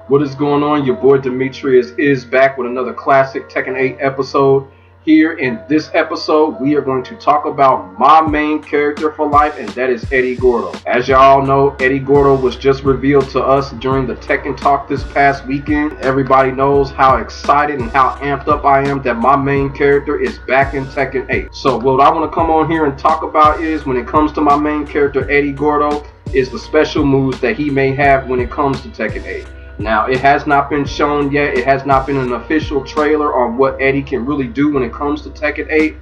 What is going on? Your boy Demetrius is back with another classic Tekken 8 episode. Here in this episode, we are going to talk about my main character for life, and that is Eddy Gordo. As y'all know, Eddy Gordo was just revealed to us during the Tekken Talk this past weekend. Everybody knows how excited and how amped up I am that my main character is back in Tekken 8. So what I want to come on here and talk about is, when it comes to my main character Eddy Gordo, is the special moves that he may have when it comes to Tekken 8. Now, it has not been shown yet. It has not been an official trailer on what Eddy can really do when it comes to Tekken 8.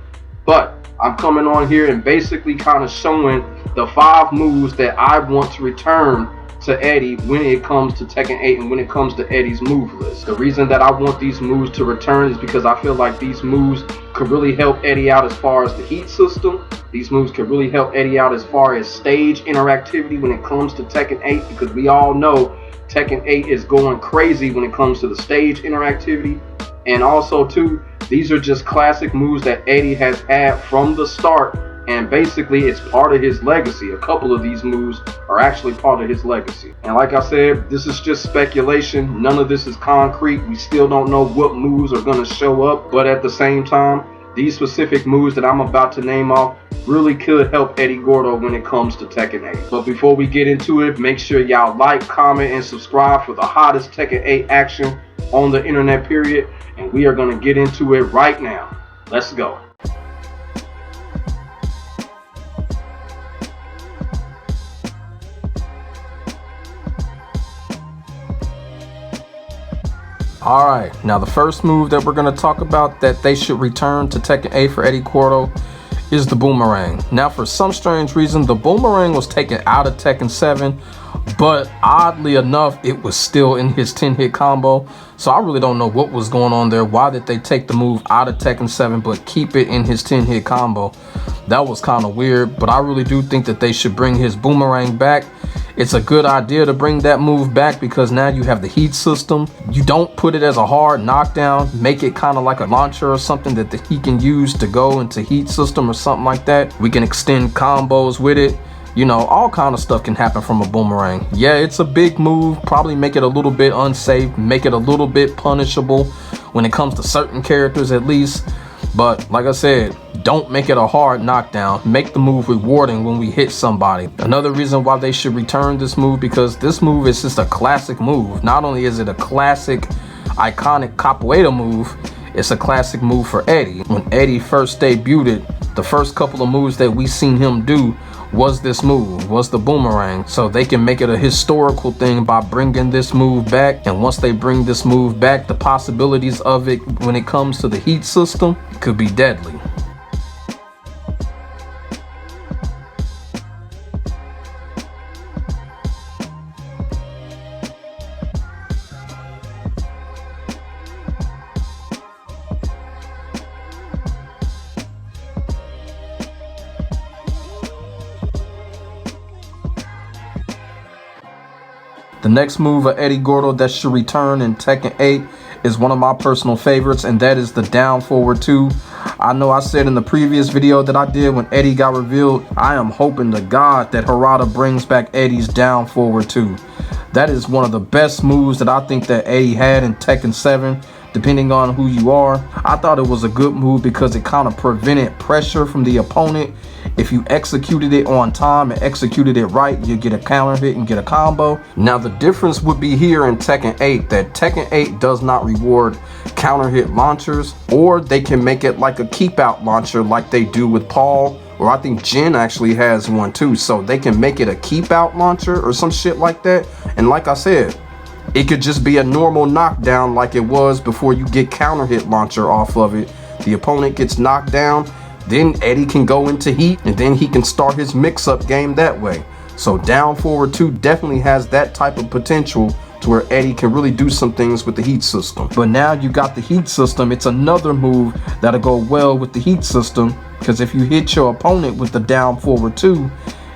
But I'm coming on here and basically kind of showing the 5 moves that I want to return to Eddy when it comes to Tekken 8 and when it comes to Eddy's move list. The reason that I want these moves to return is because I feel like these moves could really help Eddy out as far as the heat system. These moves could really help Eddy out as far as stage interactivity when it comes to Tekken 8, because we all know Tekken 8 is going crazy when it comes to the stage interactivity. And also too, these are just classic moves that Eddy has had from the start, and basically it's part of his legacy. A couple of these moves are actually part of his legacy. And like I said, this is just speculation. None of this is concrete. We still don't know what moves are going to show up, but at the same time, these specific moves that I'm about to name off really could help Eddy Gordo when it comes to Tekken 8. But before we get into it, make sure y'all like, comment, and subscribe for the hottest Tekken 8 action on the internet, period. And we are going to get into it right now. Let's go. Alright, now the first move that we're going to talk about that they should return to Tekken 8 for Eddy Gordo is the Boomerang. Now, for some strange reason, the Boomerang was taken out of Tekken 7, but oddly enough, it was still in his 10-hit combo. So I really don't know what was going on there. Why did they take the move out of Tekken 7 but keep it in his 10-hit combo? That was kind of weird, but I really do think that they should bring his Boomerang back. It's a good idea to bring that move back because now you have the heat system. You don't put it as a hard knockdown. Make it kind of like a launcher or something that he can use to go into heat system or something like that. We can extend combos with it. You know, all kind of stuff can happen from a Boomerang. Yeah, it's a big move. Probably make it a little bit unsafe. Make it a little bit punishable when it comes to certain characters at least. But like I said, don't make it a hard knockdown. Make the move rewarding when we hit somebody. Another reason why they should return this move, because this move is just a classic move. Not only is it a classic, iconic capoeira move, it's a classic move for Eddy. When Eddy first debuted, the first couple of moves that we seen him do was this move, was the Boomerang. So they can make it a historical thing by bringing this move back. And once they bring this move back, the possibilities of it when it comes to the heat system could be deadly. The next move of Eddy Gordo that should return in Tekken 8 is one of my personal favorites, and that is the down forward 2. I know I said in the previous video that I did when Eddy got revealed, I am hoping to God that Harada brings back Eddy's down forward 2. That is one of the best moves that I think that Eddy had in Tekken 7. Depending on who you are, I thought it was a good move because it kind of prevented pressure from the opponent. If you executed it on time and executed it right, you get a counter hit and get a combo. Now the difference would be here in Tekken 8 that Tekken 8 does not reward counter hit launchers, or they can make it like a keep out launcher like they do with Paul, or I think Jin actually has one too. So they can make it a keep out launcher or some shit like that. And like I said, it could just be a normal knockdown like it was before you get counter hit launcher off of it. The opponent gets knocked down, then Eddy can go into heat, and then he can start his mix-up game that way. So down forward 2 definitely has that type of potential to where Eddy can really do some things with the heat system. But now you got the heat system, it's another move that'll go well with the heat system, because if you hit your opponent with the down forward 2,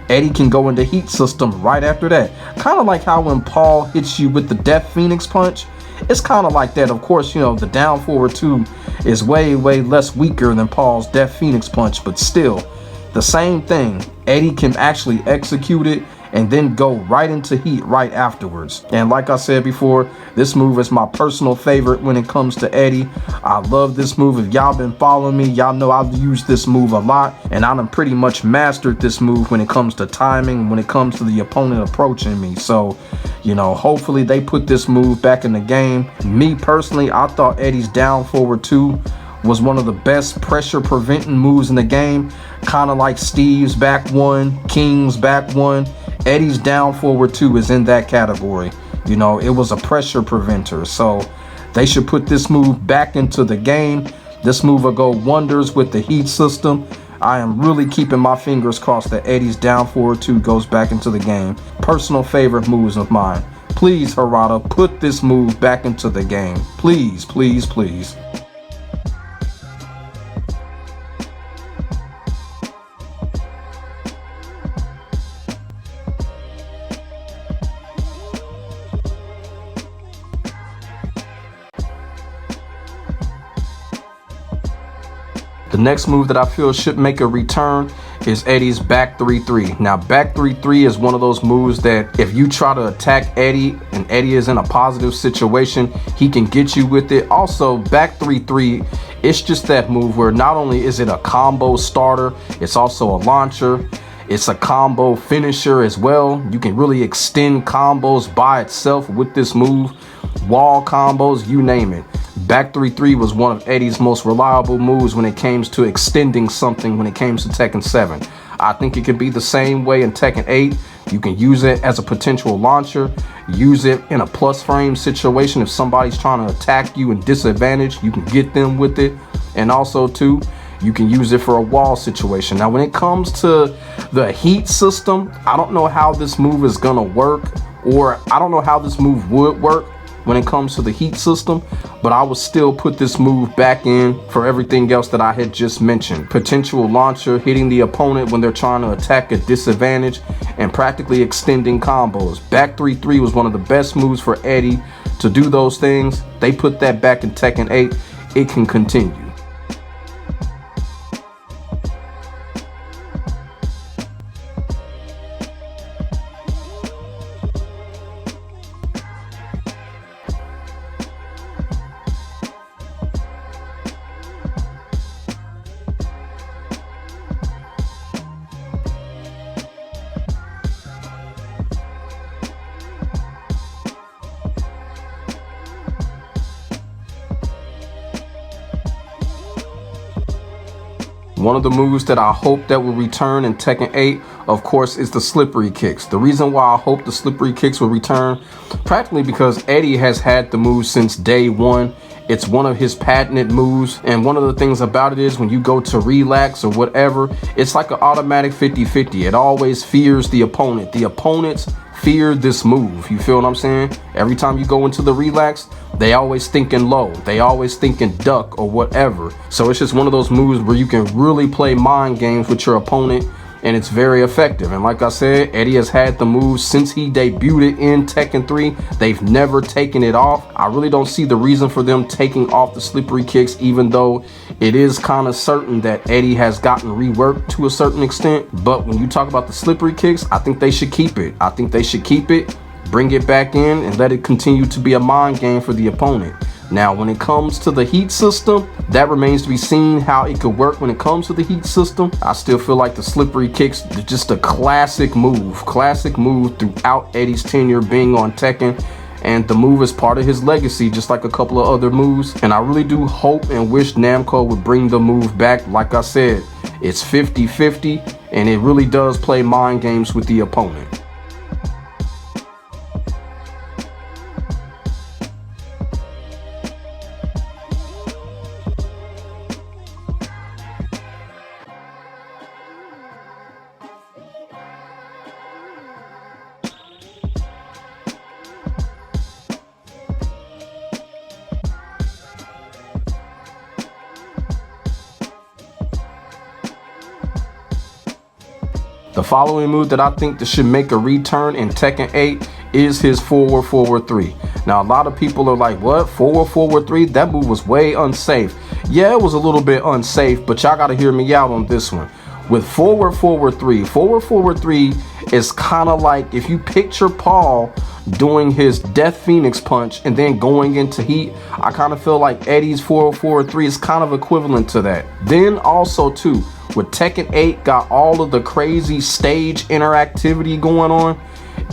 Eddy can go into heat system right after that. Kind of like how when Paul hits you with the Death Phoenix punch, it's kind of like that. Of course, you know, the down forward 2 is way less weaker than Paul's Death Phoenix punch, but still the same thing. Eddy can actually execute it and then go right into heat right afterwards. And like I said before, this move is my personal favorite when it comes to Eddy. I love this move. If y'all been following me, y'all know I've used this move a lot, and I done pretty much mastered this move when it comes to timing, when it comes to the opponent approaching me. So, you know, hopefully they put this move back in the game. Me personally, I thought Eddy's down forward 2 was one of the best pressure preventing moves in the game, kind of like Steve's back 1, King's back 1. Eddy's down forward 2 is in that category. You know, it was a pressure preventer, so they should put this move back into the game. This move will go wonders with the heat system. I am really keeping my fingers crossed that Eddy's down forward 2 goes back into the game. Personal favorite moves of mine. Please, Harada, put this move back into the game. Please, please, please. The next move that I feel should make a return is Eddy's back 3-3. Now, back 3-3 is one of those moves that if you try to attack Eddy and Eddy is in a positive situation, he can get you with it. Also, back 3-3, it's just that move where not only is it a combo starter, it's also a launcher. It's a combo finisher as well. You can really extend combos by itself with this move. Wall combos, you name it. Back 3-3 was one of Eddy's most reliable moves when it came to extending something when it came to Tekken 7. I think it can be the same way in Tekken 8. You can use it as a potential launcher, use it in a plus frame situation. If somebody's trying to attack you in disadvantage, you can get them with it. And also too, you can use it for a wall situation. Now, when it comes to the heat system, I don't know how this move is gonna work, or I don't know how this move would work when it comes to the heat system, but I would still put this move back in for everything else that I had just mentioned. Potential launcher, hitting the opponent when they're trying to attack at disadvantage, and practically extending combos. Back 3-3 was one of the best moves for Eddy to do those things. They put that back in Tekken 8. It can continue. One of the moves that I hope that will return in Tekken 8, of course, is the slippery kicks. The reason why I hope the slippery kicks will return, practically because Eddy has had the move since day one. It's one of his patented moves, and one of the things about it is when you go to relax or whatever, it's like an automatic 50-50. It always fears the opponent. The opponents fear this move. You feel what I'm saying? Every time you go into the relax, they always thinking low. They always thinking duck or whatever. So it's just one of those moves where you can really play mind games with your opponent, and it's very effective. And like I said, Eddy has had the move since he debuted it in Tekken 3. They've never taken it off. I really don't see the reason for them taking off the slippery kicks, even though it is kind of certain that Eddy has gotten reworked to a certain extent. But when you talk about the slippery kicks, I think they should keep it. I think they should keep it, bring it back in, and let it continue to be a mind game for the opponent. Now, when it comes to the heat system, that remains to be seen how it could work when it comes to the heat system. I still feel like the slippery kicks are just a classic move throughout Eddy's tenure being on Tekken. And the move is part of his legacy, just like a couple of other moves. And I really do hope and wish Namco would bring the move back. Like I said, it's 50-50, and it really does play mind games with the opponent. The following move that I think that should make a return in Tekken 8 is his forward 3. Now, a lot of people are like, what? Forward 3? That move was way unsafe. Yeah, it was a little bit unsafe, but y'all got to hear me out on this one. with forward 3. Forward 3 is kind of like if you picture Paul doing his Death Phoenix punch and then going into heat. I kind of feel like Eddy's forward 3 is kind of equivalent to that. Then also too, with Tekken 8 got all of the crazy stage interactivity going on.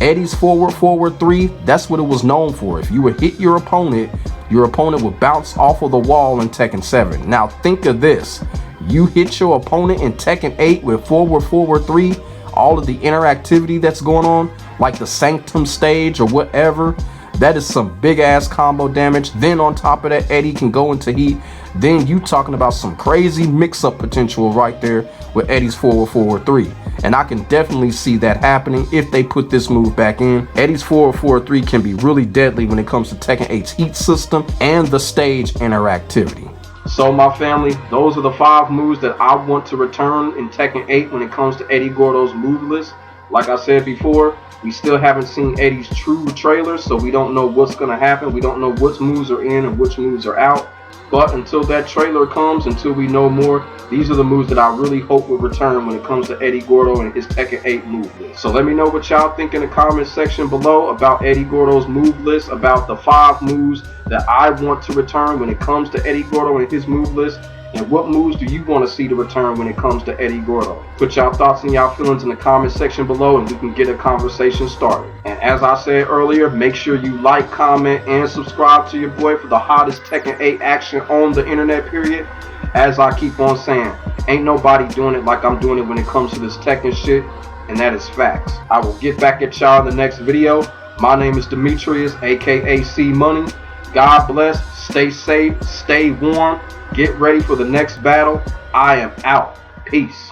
Eddy's forward 3, that's what it was known for. If you would hit your opponent would bounce off of the wall in Tekken 7. Now think of this. You hit your opponent in Tekken 8 with forward 3, all of the interactivity that's going on, like the Sanctum stage or whatever, that is some big ass combo damage. Then on top of that, Eddy can go into heat. Then you talking about some crazy mix-up potential right there with Eddy's forward 3. And I can definitely see that happening if they put this move back in. Eddy's forward 3 can be really deadly when it comes to Tekken 8's heat system and the stage interactivity. So my family, those are the 5 moves that I want to return in Tekken 8 when it comes to Eddy Gordo's move list. Like I said before, we still haven't seen Eddy's true trailer, so we don't know what's going to happen. We don't know which moves are in and which moves are out. But until that trailer comes, until we know more, these are the moves that I really hope will return when it comes to Eddy Gordo and his Tekken 8 move list. So let me know what y'all think in the comment section below about Eddy Gordo's move list, about the 5 moves that I want to return when it comes to Eddy Gordo and his move list. And what moves do you want to see to return when it comes to Eddy Gordo? Put y'all thoughts and y'all feelings in the comment section below and we can get a conversation started. And as I said earlier, make sure you like, comment, and subscribe to your boy for the hottest Tekken 8 action on the internet, period. As I keep on saying, ain't nobody doing it like I'm doing it when it comes to this Tekken shit, and that is facts. I will get back at y'all in the next video. My name is Demetrius, aka C Money. God bless, stay safe, stay warm. Get ready for the next battle. I am out. Peace.